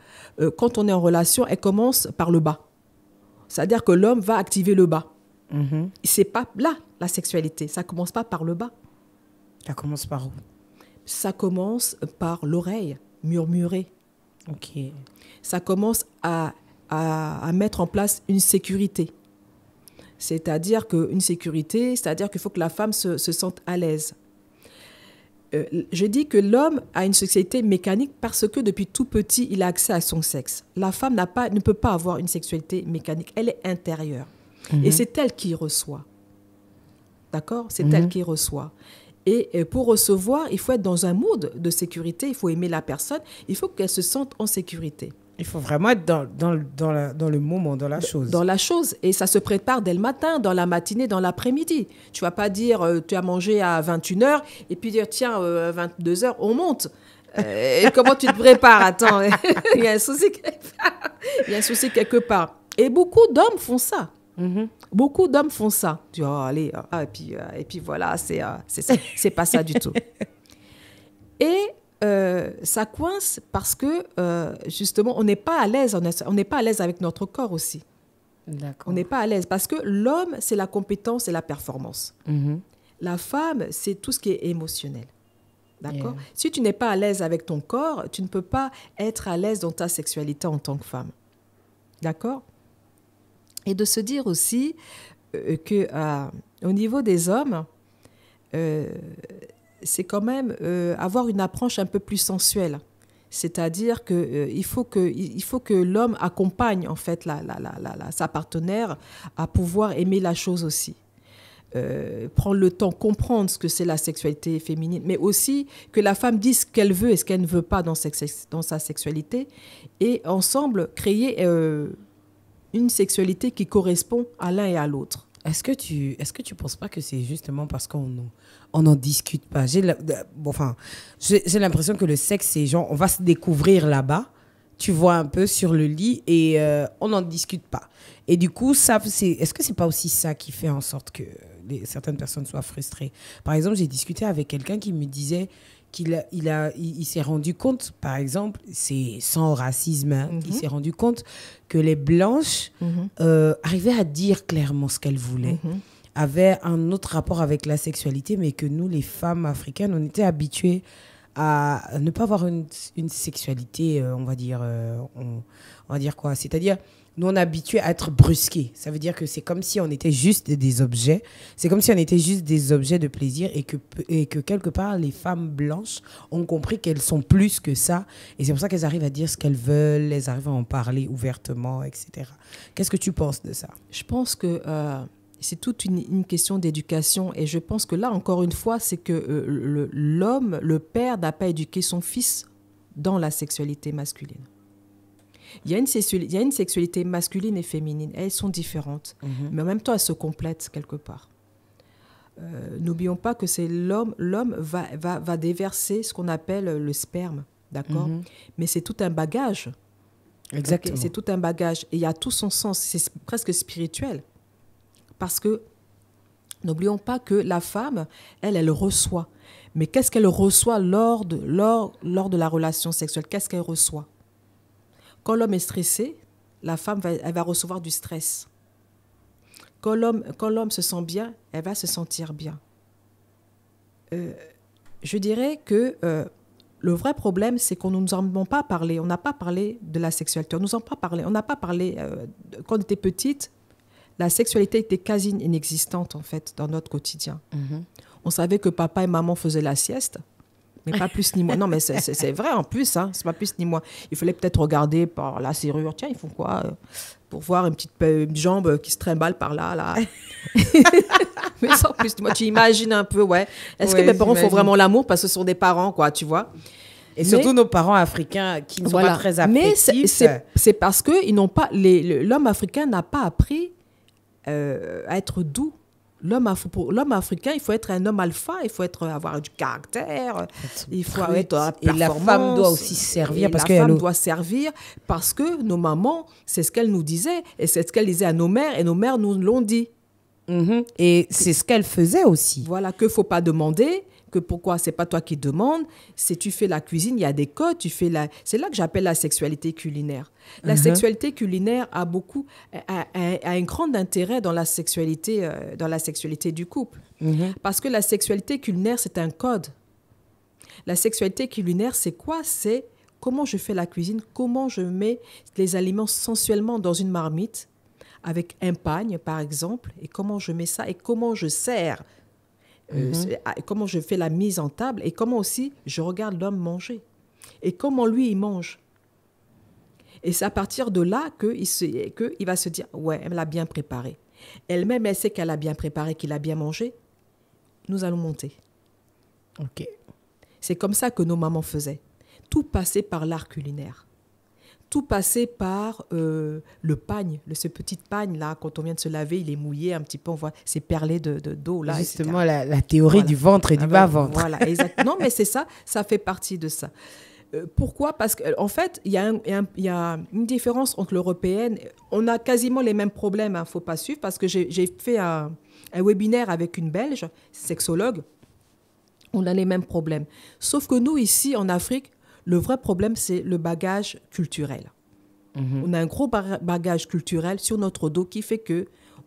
quand on est en relation, elle commence par le bas. C'est-à-dire que l'homme va activer le bas. C'est pas là, la sexualité. Ça commence pas par le bas.
Ça commence par où?
Ça commence par l'oreille, murmurer.
OK.
Ça commence à mettre en place une sécurité. C'est-à-dire qu'il faut que la femme se sente à l'aise. Je dis que l'homme a une sexualité mécanique parce que depuis tout petit, il a accès à son sexe. La femme ne peut pas avoir une sexualité mécanique. Elle est intérieure. Et c'est elle qui reçoit. D'accord? C'est elle qui reçoit. Et pour recevoir, il faut être dans un mood de sécurité. Il faut aimer la personne. Il faut qu'elle se sente en sécurité.
Il faut vraiment être dans le moment, dans la chose.
Dans la chose. Et ça se prépare dès le matin, dans la matinée, dans l'après-midi. Tu ne vas pas dire, tu as mangé à 21h, et puis dire, tiens, 22h, on monte. Et comment tu te prépares? Attends, il y a un souci quelque part. Et beaucoup d'hommes font ça. Beaucoup d'hommes font ça. Tu dis, oh, allez, et puis voilà, c'est pas ça du tout. Et ça coince parce que, justement, on n'est pas à l'aise. On n'est pas à l'aise avec notre corps aussi.
D'accord.
On n'est pas à l'aise parce que l'homme, c'est la compétence et la performance. La femme, c'est tout ce qui est émotionnel. D'accord? Si tu n'es pas à l'aise avec ton corps, tu ne peux pas être à l'aise dans ta sexualité en tant que femme. D'accord? Et de se dire aussi qu'au niveau des hommes, c'est quand même avoir une approche un peu plus sensuelle. C'est-à-dire qu'il faut que l'homme accompagne en fait sa partenaire à pouvoir aimer la chose aussi. Prendre le temps, comprendre ce que c'est la sexualité féminine, mais aussi que la femme dise ce qu'elle veut et ce qu'elle ne veut pas dans sa sexualité, et ensemble créer une sexualité qui correspond à l'un et à l'autre.
Est-ce que tu penses pas que c'est justement parce qu'on n'en discute pas? J'ai l'impression que le sexe, c'est genre, on va se découvrir là-bas, tu vois un peu sur le lit, et on n'en discute pas. Et du coup, est-ce que c'est pas aussi ça qui fait en sorte que certaines personnes soient frustrées? Par exemple, j'ai discuté avec quelqu'un qui me disait qu'il s'est rendu compte, par exemple, c'est sans racisme, hein, il s'est rendu compte que les blanches arrivaient à dire clairement ce qu'elles voulaient, avaient un autre rapport avec la sexualité, mais que nous, les femmes africaines, on était habituées à ne pas avoir une sexualité, on va dire quoi? C'est-à-dire, nous, on est habitués à être brusqués. Ça veut dire que c'est comme si on était juste des objets. C'est comme si on était juste des objets de plaisir et que quelque part, les femmes blanches ont compris qu'elles sont plus que ça. Et c'est pour ça qu'elles arrivent à dire ce qu'elles veulent, elles arrivent à en parler ouvertement, etc. Qu'est-ce que tu penses de ça?
Je pense que c'est toute une question d'éducation. Et je pense que là, encore une fois, c'est que l'homme, le père, n'a pas éduqué son fils dans la sexualité masculine. Il y a une sexualité masculine et féminine. Elles sont différentes, mais en même temps, elles se complètent quelque part. N'oublions pas que c'est l'homme va déverser ce qu'on appelle le sperme, d'accord? Mais c'est tout un bagage.
Exactement.
Okay? C'est tout un bagage. Et il y a tout son sens. C'est presque spirituel. Parce que, n'oublions pas que la femme, elle reçoit. Mais qu'est-ce qu'elle reçoit lors de la relation sexuelle? Qu'est-ce qu'elle reçoit? Quand l'homme est stressé, la femme elle va recevoir du stress. Quand l'homme se sent bien, elle va se sentir bien. Je dirais que le vrai problème, c'est qu'on ne nous en a pas parlé. On n'a pas parlé de la sexualité. On n'a pas parlé. Quand on était petite, la sexualité était quasi inexistante, en fait, dans notre quotidien. On savait que papa et maman faisaient la sieste. Mais pas plus ni moins. Non, mais c'est vrai en plus, hein, c'est pas plus ni moins. Il fallait peut-être regarder par la serrure. Tiens, ils font quoi pour voir une petite jambe qui se trimballe par là. Mais sans plus ni moins. Tu imagines un peu, ouais. Est-ce que mes parents font vraiment l'amour parce que ce sont des parents, quoi, tu vois?
Et surtout nos parents africains qui ne sont pas très affectifs.
Mais c'est parce que l'homme africain n'a pas appris à être doux. Pour l'homme africain, il faut être un homme alpha, il faut avoir du caractère, il faut être
et la femme doit aussi servir
la femme doit servir parce que nos mamans, c'est ce qu'elles nous disaient et c'est ce qu'elles disaient à nos mères et nos mères nous l'ont dit.
Et c'est ce qu'elles faisaient aussi.
Voilà, qu'il ne faut pas demander, que pourquoi c'est pas toi qui demandes, si tu fais la cuisine, il y a des codes, c'est là que j'appelle la sexualité culinaire. La sexualité culinaire a un grand intérêt dans la sexualité du couple. Parce que la sexualité culinaire, c'est un code. La sexualité culinaire, c'est quoi? C'est comment je fais la cuisine, comment je mets les aliments sensuellement dans une marmite, avec un pagne, par exemple, et comment je mets ça, et comment je sers. Comment je fais la mise en table et comment aussi je regarde l'homme manger et comment lui il mange. Et c'est à partir de là qu'il va se dire ouais, elle l'a bien préparé. Elle-même, elle sait qu'elle a bien préparé, qu'il a bien mangé. Nous allons monter.
Ok.
C'est comme ça que nos mamans faisaient. Tout passait par l'art culinaire. Tout passait par le pagne, ce petit pagne là, quand on vient de se laver, il est mouillé un petit peu, on voit ces perlés d'eau là.
Justement, la théorie du ventre et du bas-ventre.
Voilà, exactement. Non, mais c'est ça, ça fait partie de ça. Pourquoi? Parce qu'en fait, il y a une différence entre l'européenne. On a quasiment les mêmes problèmes, il ne faut pas suivre, parce que j'ai fait un webinaire avec une Belge, sexologue. On a les mêmes problèmes. Sauf que nous, ici, en Afrique, le vrai problème, c'est le bagage culturel. On a un gros bagage culturel sur notre dos qui fait que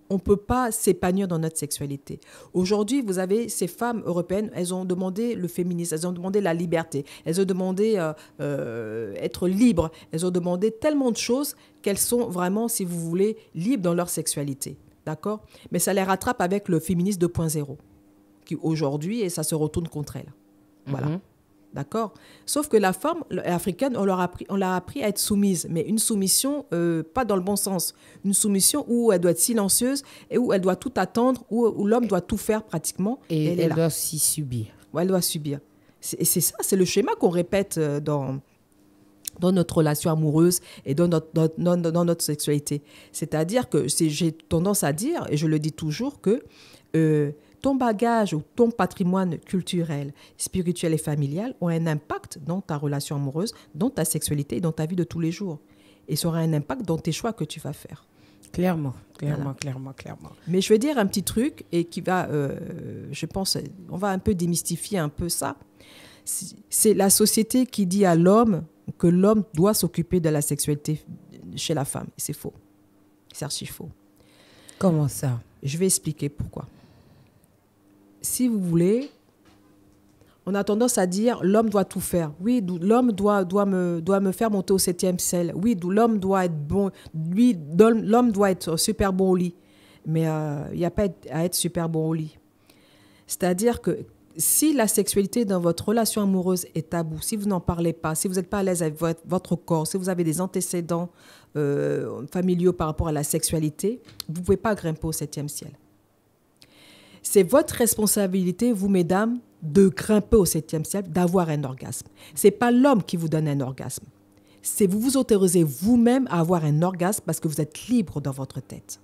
on ne peut pas s'épanouir dans notre sexualité. Aujourd'hui, vous avez ces femmes européennes, elles ont demandé le féminisme, elles ont demandé la liberté, elles ont demandé être libres, elles ont demandé tellement de choses qu'elles sont vraiment, si vous voulez, libres dans leur sexualité. D'accord ? Mais ça les rattrape avec le féminisme 2.0, qui aujourd'hui, et ça se retourne contre elles. Voilà. D'accord ? Sauf que la femme africaine, on l'a appris à être soumise, mais une soumission pas dans le bon sens. Une soumission où elle doit être silencieuse et où elle doit tout attendre, où l'homme doit tout faire pratiquement.
Et elle doit aussi subir.
Ouais, elle doit subir. Et c'est ça, c'est le schéma qu'on répète dans notre relation amoureuse et dans notre sexualité. C'est-à-dire que j'ai tendance à dire, et je le dis toujours, que ton bagage ou ton patrimoine culturel, spirituel et familial ont un impact dans ta relation amoureuse, dans ta sexualité et dans ta vie de tous les jours. Et ça aura un impact dans tes choix que tu vas faire.
Clairement.
Voilà. Mais je vais dire un petit truc et qui va, je pense, on va un peu démystifier un peu ça. C'est la société qui dit à l'homme que l'homme doit s'occuper de la sexualité chez la femme. C'est faux. C'est archi faux.
Comment ça ?
Je vais expliquer pourquoi. Si vous voulez, on a tendance à dire l'homme doit tout faire. Oui, l'homme doit me faire monter au 7e ciel. Oui, l'homme doit être bon. Lui, l'homme doit être super bon au lit. Mais il n'y a pas à être super bon au lit. C'est-à-dire que si la sexualité dans votre relation amoureuse est tabou, si vous n'en parlez pas, si vous n'êtes pas à l'aise avec votre corps, si vous avez des antécédents familiaux par rapport à la sexualité, vous ne pouvez pas grimper au 7e ciel. C'est votre responsabilité, vous, mesdames, de grimper au 7e ciel, d'avoir un orgasme. Ce n'est pas l'homme qui vous donne un orgasme. C'est vous vous autorisez vous-même à avoir un orgasme parce que vous êtes libre dans votre tête.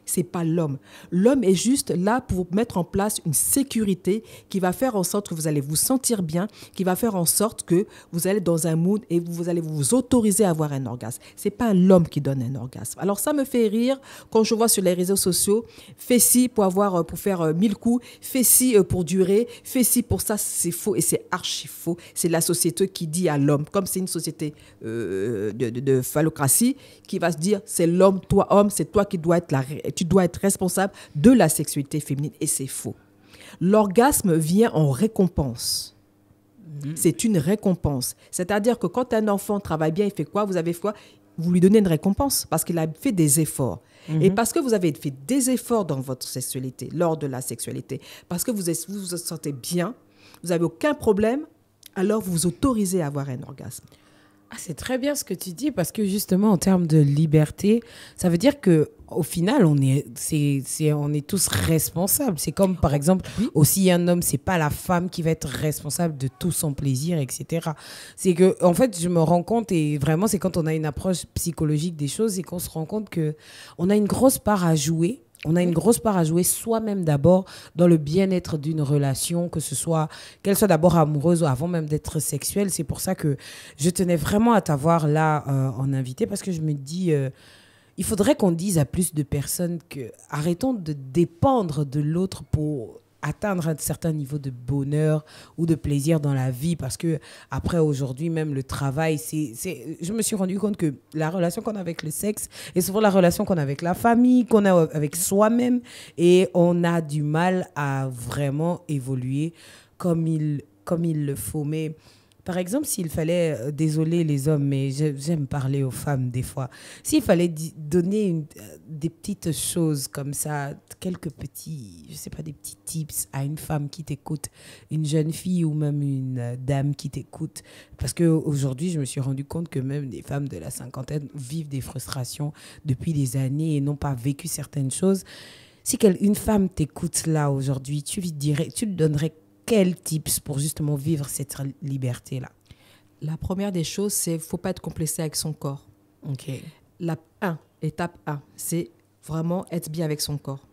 Ce n'est pas l'homme. L'homme est juste là pour mettre en place une sécurité qui va faire en sorte que vous allez vous sentir bien, qui va faire en sorte que vous allez dans un mood et vous allez vous autoriser à avoir un orgasme. Ce n'est pas l'homme qui donne un orgasme. Alors ça me fait rire quand je vois sur les réseaux sociaux, fais ci pour faire 1000 coups, fais ci pour durer, fais ci pour ça. C'est faux et c'est archi faux. C'est la société qui dit à l'homme, comme c'est une société de phallocratie, qui va se dire c'est l'homme, toi homme, c'est toi qui dois être tu dois être responsable de la sexualité féminine et c'est faux. L'orgasme vient en récompense. C'est une récompense. C'est-à-dire que quand un enfant travaille bien, il fait quoi ? Vous lui donnez une récompense parce qu'il a fait des efforts. Et parce que vous avez fait des efforts dans votre sexualité, lors de la sexualité, parce que vous vous sentez bien, vous n'avez aucun problème, alors vous vous autorisez à avoir un orgasme.
Ah, c'est très bien ce que tu dis parce que justement en termes de liberté, ça veut dire que au final on est tous responsables. C'est comme par exemple aussi un homme, c'est pas la femme qui va être responsable de tout son plaisir, etc. C'est que en fait je me rends compte et vraiment c'est quand on a une approche psychologique des choses et qu'on se rend compte que on a une grosse part à jouer. On a une grosse part à jouer soi-même d'abord dans le bien-être d'une relation, qu'elle soit d'abord amoureuse ou avant même d'être sexuelle. C'est pour ça que je tenais vraiment à t'avoir là en invité parce que je me dis, il faudrait qu'on dise à plus de personnes que arrêtons de dépendre de l'autre pour atteindre un certain niveau de bonheur ou de plaisir dans la vie parce que après aujourd'hui même le travail je me suis rendu compte que la relation qu'on a avec le sexe est souvent la relation qu'on a avec la famille, qu'on a avec soi-même et on a du mal à vraiment évoluer comme il le faut. Mais par exemple, s'il fallait, désolé les hommes, mais j'aime parler aux femmes des fois, s'il fallait donner des petites choses comme ça, quelques petits, je sais pas, des petits tips à une femme qui t'écoute, une jeune fille ou même une dame qui t'écoute, parce qu'aujourd'hui, je me suis rendu compte que même des femmes de la cinquantaine vivent des frustrations depuis des années et n'ont pas vécu certaines choses. Si une femme t'écoute là aujourd'hui, tu lui donnerais quels tips pour justement vivre cette liberté-là?
La première des choses, c'est qu'il ne faut pas être complexé avec son corps.
Ok.
Étape 1, c'est vraiment être bien avec son corps.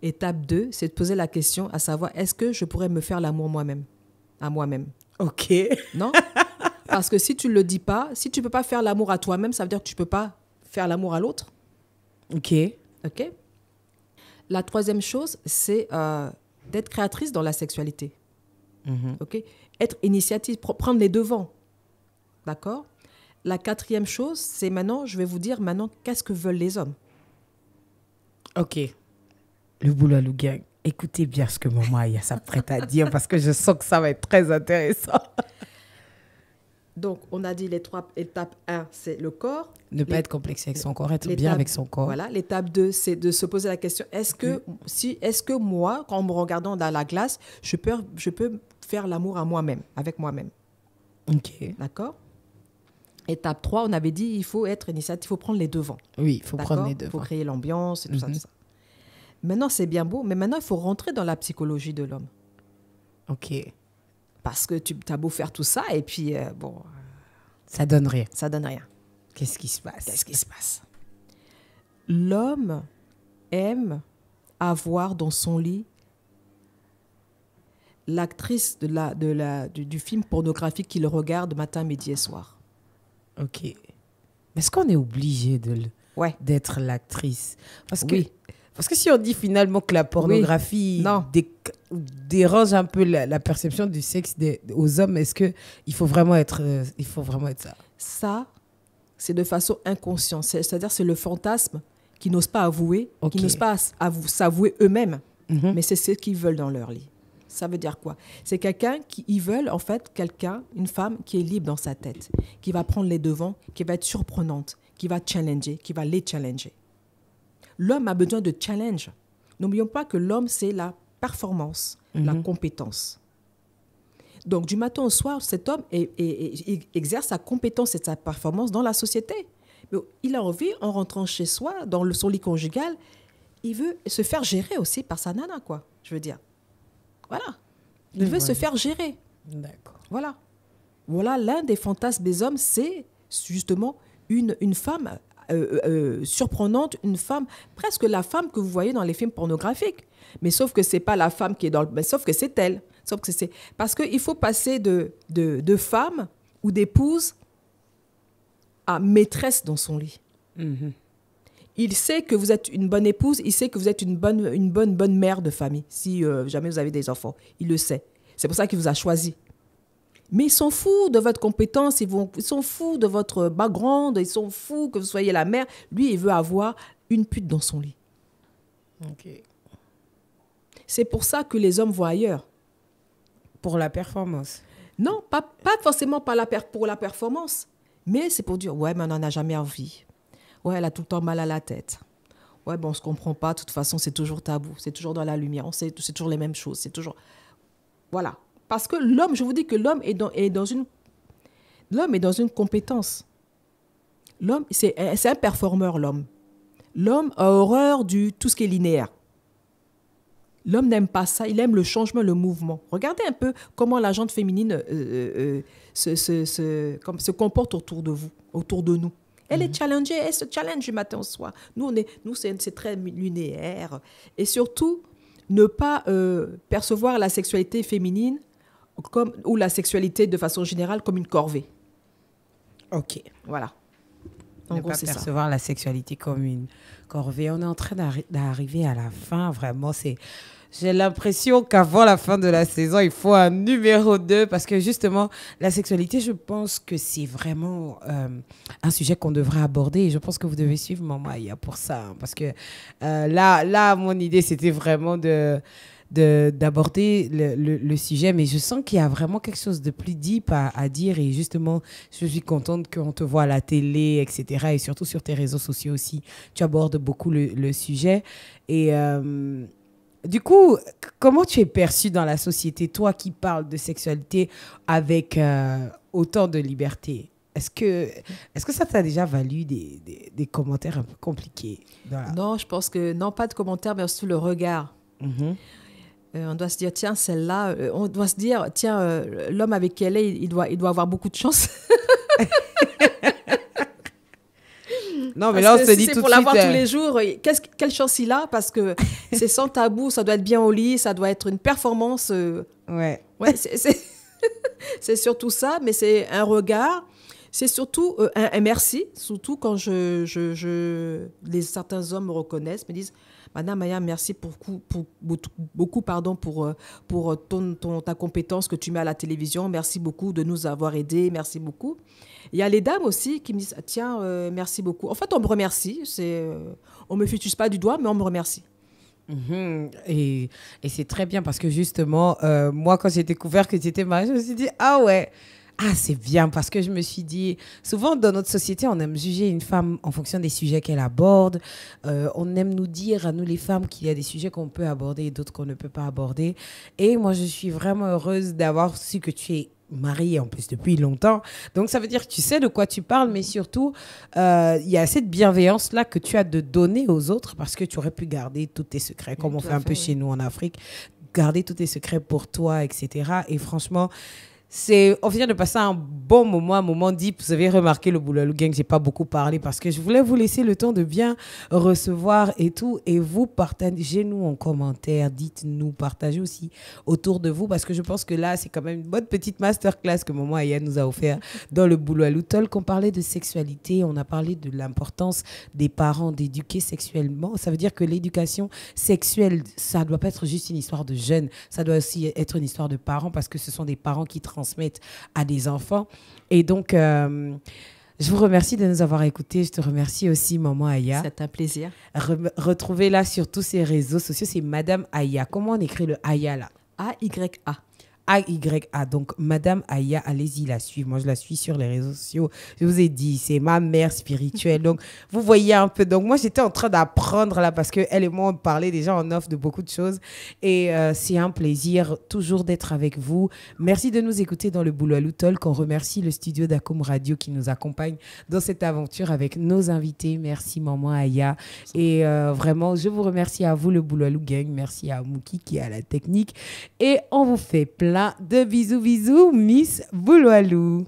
Étape 2, c'est de poser la question à savoir, est-ce que je pourrais me faire l'amour moi-même, à moi-même?
Ok.
Non? Parce que si tu ne le dis pas, si tu ne peux pas faire l'amour à toi-même, ça veut dire que tu ne peux pas faire l'amour à l'autre.
Ok.
Ok. La troisième chose, c'est d'être créatrice dans la sexualité. Okay? Être initiative, prendre les devants. D'accord? La quatrième chose, c'est maintenant, je vais vous dire maintenant, qu'est-ce que veulent les hommes?
Ok. Le Boulalou Gang. Écoutez bien ce que maman Aya s'apprête à dire parce que je sens que ça va être très intéressant.
Donc, on a dit les 3 étapes. 1, c'est le corps.
Ne pas être complexé avec son corps, être bien avec son corps.
Voilà. L'étape 2, c'est de se poser la question, est-ce que moi, en me regardant dans la glace, je peux faire l'amour à moi-même, avec moi-même?
Ok.
D'accord? Étape 3, on avait dit, il faut être initiatif, il faut prendre les devants.
Oui, il faut prendre les
Il
devants.
faut créer l'ambiance et tout ça, tout ça. Maintenant, c'est bien beau, mais maintenant, il faut rentrer dans la psychologie de l'homme.
Ok.
Parce que tu as beau faire tout ça, et puis,
Ça donne rien.
ça donne rien.
Qu'est-ce qui se passe?
Qu'est-ce qui se passe? L'homme aime avoir dans son lit l'actrice du film pornographique qu'il regarde matin, midi et soir.
Ok. Est-ce qu'on est obligé
Ouais.
d'être l'actrice?
Oui.
Parce que si on dit finalement que la pornographie dérange un peu la perception du sexe aux hommes, est-ce qu'il faut vraiment être ça?
Ça, c'est de façon inconsciente. C'est-à-dire c'est le fantasme qu'ils n'osent pas avouer, qu'ils n'osent pas s'avouer eux-mêmes. Mais c'est ce qu'ils veulent dans leur lit. Ça veut dire quoi? C'est ils veulent en fait une femme qui est libre dans sa tête, qui va prendre les devants, qui va être surprenante, qui va challenger, qui va les challenger. L'homme a besoin de challenge. N'oublions pas que l'homme, c'est la performance, la compétence. Donc, du matin au soir, cet homme exerce sa compétence et sa performance dans la société. Mais il a envie, en rentrant chez soi, dans son lit conjugal, il veut se faire gérer aussi par sa nana, quoi, je veux dire. Voilà. Il veut se faire gérer.
D'accord.
Voilà. Voilà, l'un des fantasmes des hommes, c'est justement une femme surprenante, une femme, presque la femme que vous voyez dans les films pornographiques. Mais sauf que c'est pas la femme qui est dans le... Mais sauf que c'est elle. Sauf que c'est... Parce qu'il faut passer de femme ou d'épouse à maîtresse dans son lit. Il sait que vous êtes une bonne épouse, il sait que vous êtes une bonne mère de famille, si jamais vous avez des enfants. Il le sait. C'est pour ça qu'il vous a choisi. Mais ils sont fous de votre compétence, ils sont fous de votre background, ils sont fous que vous soyez la mère. Lui, il veut avoir une pute dans son lit.
Ok.
C'est pour ça que les hommes vont ailleurs.
Pour la performance?
Non, pas forcément pour la performance, mais c'est pour dire, ouais, mais on n'en a jamais envie. Ouais, elle a tout le temps mal à la tête. Ouais, bon, on ne se comprend pas, de toute façon, c'est toujours tabou, c'est toujours dans la lumière, c'est toujours les mêmes choses, c'est toujours... Voilà. Parce que l'homme, je vous dis que l'homme est dans une compétence. L'homme, c'est un performeur, l'homme. L'homme a horreur du tout ce qui est linéaire. L'homme n'aime pas ça, il aime le changement, le mouvement. Regardez un peu comment la gente féminine se comporte autour de vous, autour de nous. Elle est challengée, elle se challenge du matin au soir. Nous, c'est très linéaire. Et surtout, ne pas percevoir la sexualité féminine ou la sexualité de façon générale comme une corvée.
Ok.
Voilà.
Ne pas percevoir la sexualité comme une corvée. On est en train d'arriver à la fin. Vraiment, j'ai l'impression qu'avant la fin de la saison, il faut un numéro 2 parce que justement, la sexualité, je pense que c'est vraiment un sujet qu'on devrait aborder et je pense que vous devez suivre Maman Aya pour ça. Hein, parce que là, mon idée, c'était vraiment d'aborder le sujet, mais je sens qu'il y a vraiment quelque chose de plus deep à dire et justement, je suis contente qu'on te voit à la télé, etc. et surtout sur tes réseaux sociaux aussi. Tu abordes beaucoup le sujet et... du coup, comment tu es perçue dans la société, toi qui parles de sexualité avec autant de liberté? Est-ce que ça t'a déjà valu des commentaires un peu compliqués?
Non, je pense que non, pas de commentaires, mais surtout le regard. On doit se dire, tiens, celle-là, on doit se dire, tiens, l'homme avec qui elle est, il doit avoir beaucoup de chance.
Non, mais là, on se dit tout de suite...
C'est pour l'avoir tous les jours. Quelle chance il a, parce que c'est sans tabou, ça doit être bien au lit, ça doit être une performance.
Ouais,
c'est surtout ça, mais c'est un regard. C'est surtout un merci, surtout quand certains hommes me reconnaissent, me disent, Madame Aya, merci beaucoup pardon, pour ta compétence que tu mets à la télévision. Merci beaucoup de nous avoir aidés. Merci beaucoup. Il y a les dames aussi qui me disent, tiens, merci beaucoup. En fait, on me remercie. On ne me fituse pas du doigt, mais on me remercie.
Et c'est très bien parce que justement, moi, quand j'ai découvert que tu étais mariée, je me suis dit, ah ouais, ah, c'est bien parce que je me suis dit, souvent dans notre société, on aime juger une femme en fonction des sujets qu'elle aborde. On aime nous dire, à nous les femmes, qu'il y a des sujets qu'on peut aborder et d'autres qu'on ne peut pas aborder. Et moi, je suis vraiment heureuse d'avoir su que tu es mariée en plus depuis longtemps. Donc, ça veut dire que tu sais de quoi tu parles, mais surtout, il y a cette bienveillance-là que tu as de donner aux autres parce que tu aurais pu garder tous tes secrets, comme on fait un peu chez nous en Afrique, garder tous tes secrets pour toi, etc. Et franchement, on vient de passer un bon moment, un moment deep. Vous avez remarqué le Boulalou Gang, j'ai pas beaucoup parlé parce que je voulais vous laisser le temps de bien recevoir et tout. Et vous, partagez-nous en commentaire, dites-nous, partagez aussi autour de vous parce que je pense que là, c'est quand même une bonne petite masterclass que Maman Aya nous a offert dans le Boulalou Talk. On parlait de sexualité, on a parlé de l'importance des parents d'éduquer sexuellement. Ça veut dire que l'éducation sexuelle, ça doit pas être juste une histoire de jeunes, ça doit aussi être une histoire de parents parce que ce sont des parents qui transmettent à des enfants. Et donc, je vous remercie de nous avoir écoutés. Je te remercie aussi, Maman Aya.
C'est un plaisir.
Retrouvez-la sur tous ses réseaux sociaux. C'est Madame Aya. Comment on écrit le Aya là?
A-Y-A.
A-Y-A. Donc, Madame Aya, allez-y la suivre. Moi, je la suis sur les réseaux sociaux. Je vous ai dit, c'est ma mère spirituelle. Donc, vous voyez un peu. Donc, moi, j'étais en train d'apprendre là parce qu'elle et moi, on parlait déjà en off de beaucoup de choses. Et c'est un plaisir toujours d'être avec vous. Merci de nous écouter dans le Boulalou Talk. On remercie le studio d'Akoum Radio qui nous accompagne dans cette aventure avec nos invités. Merci, Maman Aya. Et vraiment, je vous remercie à vous, le Boulalou Gang. Merci à Mouki qui est à la technique. Et on vous fait plein de bisous, Miss Boulalou.